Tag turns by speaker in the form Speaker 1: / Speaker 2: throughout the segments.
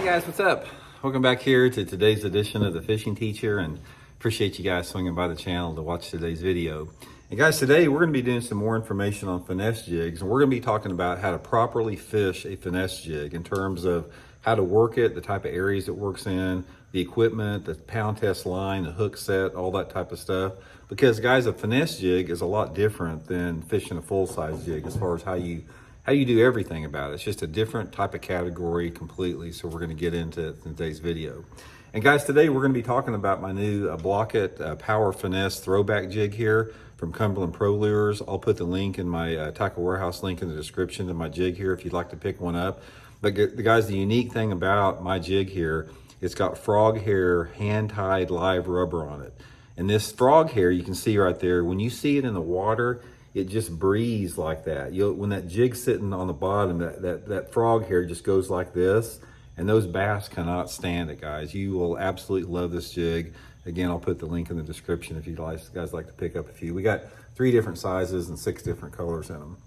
Speaker 1: guys, what's up? Welcome back here to today's edition of the Fishing Teacher, and appreciate you guys swinging by the channel to watch today's video. And guys, today we're going to be doing some more information on finesse jigs, and we're going to be talking about how to properly fish a finesse jig in terms of how to work it, the type of areas it works in, the equipment, the pound test line, the hook set, all that type of stuff. Because guys, a finesse jig is a lot different than fishing a full-size jig as far as how you do everything about it. It's just a different type of category completely. So we're going to get into it in today's video. And guys, today we're going to be talking about my new Blaukat Power Finesse Throwback jig here from Cumberland Pro Lures. I'll put the link in my Tackle Warehouse link in the description to my jig here if you'd like to pick one up. But guys, the unique thing about my jig here, it's got frog hair hand-tied live rubber on it. And this frog hair, you can see right there, when you see it in the water, it just breathes like that. When that jig's sitting on the bottom, that frog hair just goes like this, and those bass cannot stand it, guys. You will absolutely love this jig. Again, I'll put the link in the description if you guys like to pick up a few. We got 3 different sizes and 6 different colors in them.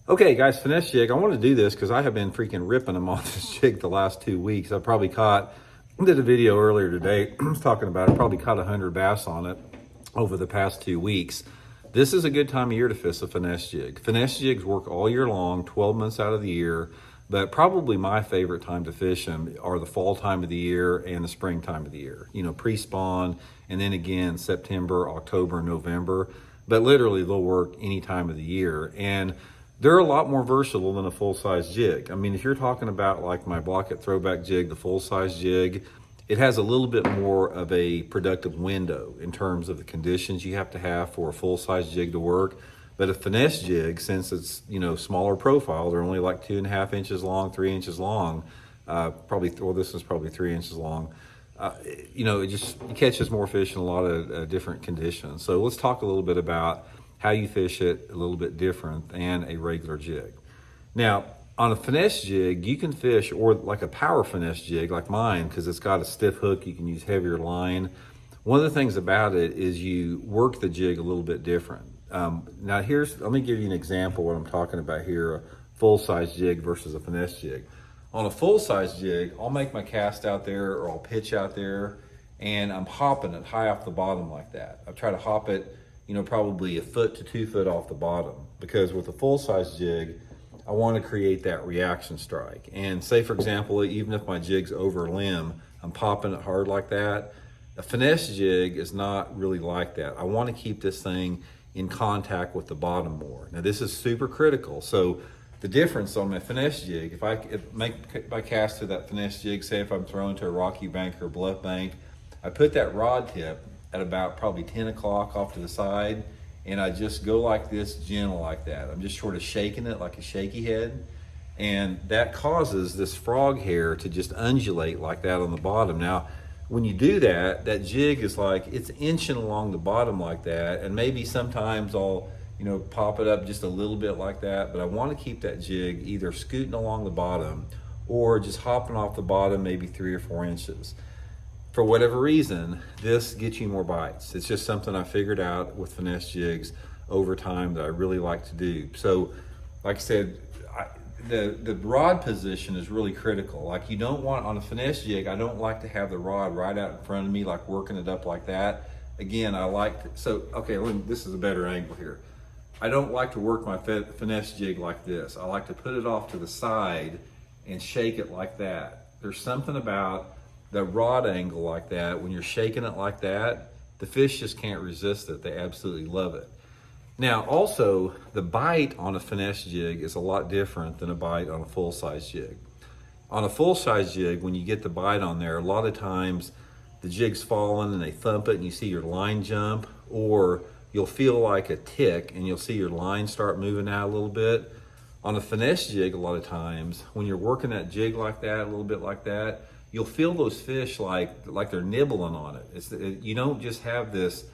Speaker 1: Okay, guys, finesse jig. I want to do this because I have been freaking ripping them on this jig the last 2 weeks. I did a video earlier today. I was talking about it. Probably caught 100 bass on it over the past 2 weeks. This is a good time of year to fish a finesse jig. Finesse jigs work all year long, 12 months out of the year, but probably my favorite time to fish them are the fall time of the year and the spring time of the year. You know, pre-spawn, and then again, September, October, November, but literally they'll work any time of the year. And they're a lot more versatile than a full-size jig. I mean, if you're talking about like my Blaukat Throwback jig, the full-size jig, it has a little bit more of a productive window in terms of the conditions you have to have for a full-size jig to work. But a finesse jig, since it's, you know, smaller profile, they're only like 2.5 inches long, 3 inches long, this is probably 3 inches long. You know, it catches more fish in a lot of different conditions. So let's talk a little bit about how you fish it a little bit different than a regular jig. Now, on a finesse jig, you can fish, or like a power finesse jig like mine, because it's got a stiff hook, you can use heavier line. One of the things about it is you work the jig a little bit different. Now let me give you an example of what I'm talking about here, a full-size jig versus a finesse jig. On a full-size jig, I'll make my cast out there, or I'll pitch out there, and I'm hopping it high off the bottom like that. I try to hop it, you know, probably 1 foot to 2 foot off the bottom, because with a full-size jig, I want to create that reaction strike. And say, for example, even if my jig's over limb, I'm popping it hard like that. A finesse jig is not really like that. I want to keep this thing in contact with the bottom more. Now, this is super critical. So the difference on my finesse jig, if I make my cast to that finesse jig, say if I'm throwing to a rocky bank or bluff bank, I put that rod tip at about probably 10 o'clock off to the side, and I just go like this, gentle like that. I'm just sort of shaking it like a shaky head, and that causes this frog hair to just undulate like that on the bottom. Now, when you do that, that jig is like, it's inching along the bottom like that, and maybe sometimes I'll, you know, pop it up just a little bit like that, but I want to keep that jig either scooting along the bottom or just hopping off the bottom maybe 3 or 4 inches. For whatever reason, this gets you more bites. It's just something I figured out with finesse jigs over time that I really like to do. So, like I said, the rod position is really critical. Like, you don't want, on a finesse jig, I don't like to have the rod right out in front of me, like working it up like that. Again, this is a better angle here. I don't like to work my finesse jig like this. I like to put it off to the side and shake it like that. There's something about the rod angle like that, when you're shaking it like that, the fish just can't resist it. They absolutely love it. Now, also, the bite on a finesse jig is a lot different than a bite on a full-size jig. On a full-size jig, when you get the bite on there, a lot of times the jig's falling and they thump it and you see your line jump, or you'll feel like a tick and you'll see your line start moving out a little bit. On a finesse jig, a lot of times, when you're working that jig like that, a little bit like that, you'll feel those fish like they're nibbling on it. You don't just have this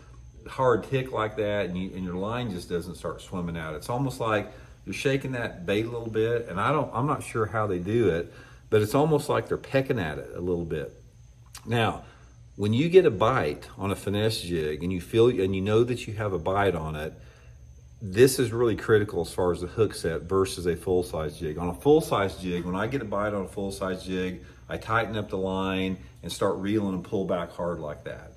Speaker 1: hard tick like that and your line just doesn't start swimming out. It's almost like you're shaking that bait a little bit, and I'm not sure how they do it, but it's almost like they're pecking at it a little bit. Now, when you get a bite on a finesse jig and you know that you have a bite on it, this is really critical as far as the hook set versus a full-size jig. On a full-size jig, when I get a bite on a full-size jig, I tighten up the line and start reeling and pull back hard like that.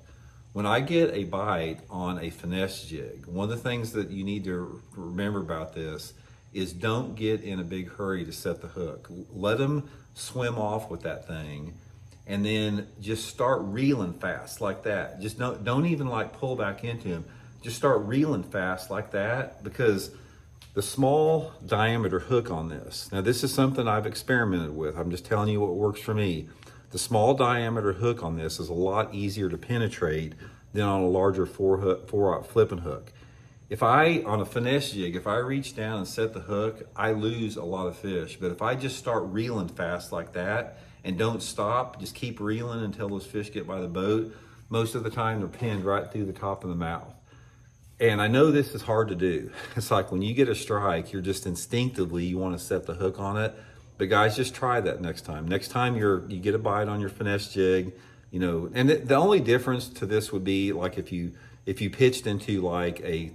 Speaker 1: When I get a bite on a finesse jig, one of the things that you need to remember about this is don't get in a big hurry to set the hook. Let them swim off with that thing, and then just start reeling fast like that. Just don't even like pull back into him. Just start reeling fast like that, because the small diameter hook on this, now this is something I've experimented with. I'm just telling you what works for me. The small diameter hook on this is a lot easier to penetrate than on a larger 4-aught flipping hook. If I, on a finesse jig, if I reach down and set the hook, I lose a lot of fish. But if I just start reeling fast like that and don't stop, just keep reeling until those fish get by the boat, most of the time they're pinned right through the top of the mouth. And I know this is hard to do. It's like when you get a strike, you're just instinctively, you want to set the hook on it. But guys, just try that next time. Next time you get a bite on your finesse jig, you know, and the only difference to this would be like if you pitched into like a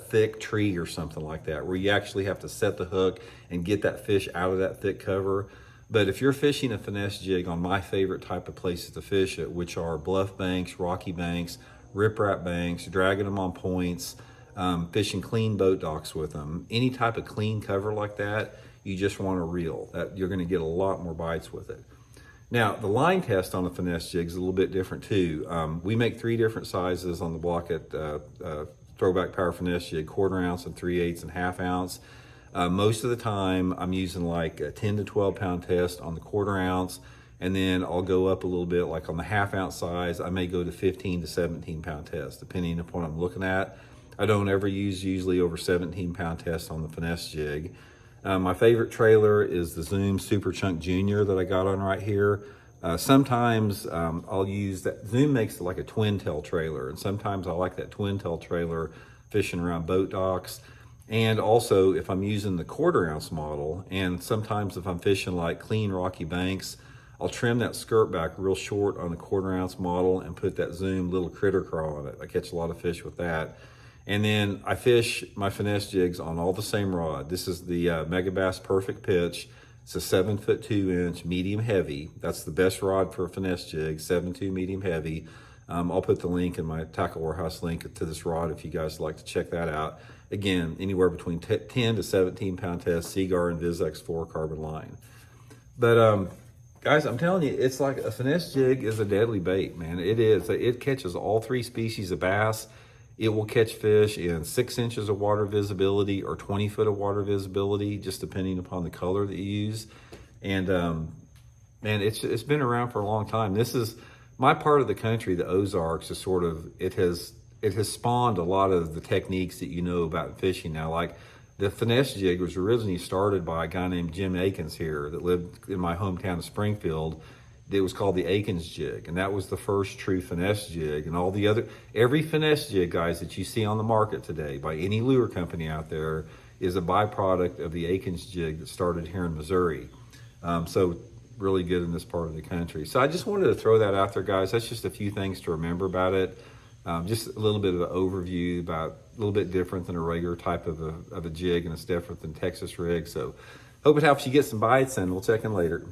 Speaker 1: thick tree or something like that, where you actually have to set the hook and get that fish out of that thick cover. But if you're fishing a finesse jig on my favorite type of places to fish it, which are bluff banks, rocky banks, riprap banks, dragging them on points, fishing clean boat docks with them, any type of clean cover like that, you just want to reel. That you're going to get a lot more bites with it. Now, the line test on a finesse jig is a little bit different too. We make 3 different sizes on the Blaukat Throwback Power Finesse Jig: 1/4 ounce and 3/8 and 1/2 ounce. Most of the time, I'm using like a 10 to 12 pound test on the 1/4 ounce, and then I'll go up a little bit, like on the 1/2 ounce size, I may go to 15 to 17 pound test, depending upon what I'm looking at. I don't ever use usually over 17 pound tests on the finesse jig. My favorite trailer is the Zoom Super Chunk Junior that I got on right here. Sometimes I'll use that. Zoom makes like a twin tail trailer, and sometimes I like that twin tail trailer fishing around boat docks. And also if I'm using the 1/4 ounce model, and sometimes if I'm fishing like clean rocky banks, I'll trim that skirt back real short on the 1/4 ounce model and put that Zoom little critter crawl on it. I catch a lot of fish with that. And then I fish my finesse jigs on all the same rod. This is the Megabass Perfect Pitch. It's a 7'2" medium heavy. That's the best rod for a finesse jig, 7'2" medium heavy. I'll put the link in my Tackle Warehouse link to this rod if you guys would like to check that out. Again, anywhere between 10 to 17 pound test, Seaguar and VizX 4 carbon line. But guys, I'm telling you, it's like a finesse jig is a deadly bait, man. It is. It catches all 3 species of bass. It will catch fish in 6 inches of water visibility or 20 foot of water visibility, just depending upon the color that you use. And man, it's been around for a long time. This is my part of the country, the Ozarks, is sort of, it has spawned a lot of the techniques that you know about fishing now. Like the finesse jig was originally started by a guy named Jim Akins here that lived in my hometown of Springfield. It was called the Akins jig, and that was the first true finesse jig. And every finesse jig, guys, that you see on the market today by any lure company out there is a byproduct of the Akins jig that started here in Missouri. So really good in this part of the country. So I just wanted to throw that out there, guys. That's just a few things to remember about it. Just a little bit of an overview about a little bit different than a regular type of a jig, and it's different than Texas rig. So hope it helps you get some bites, and we'll check in later.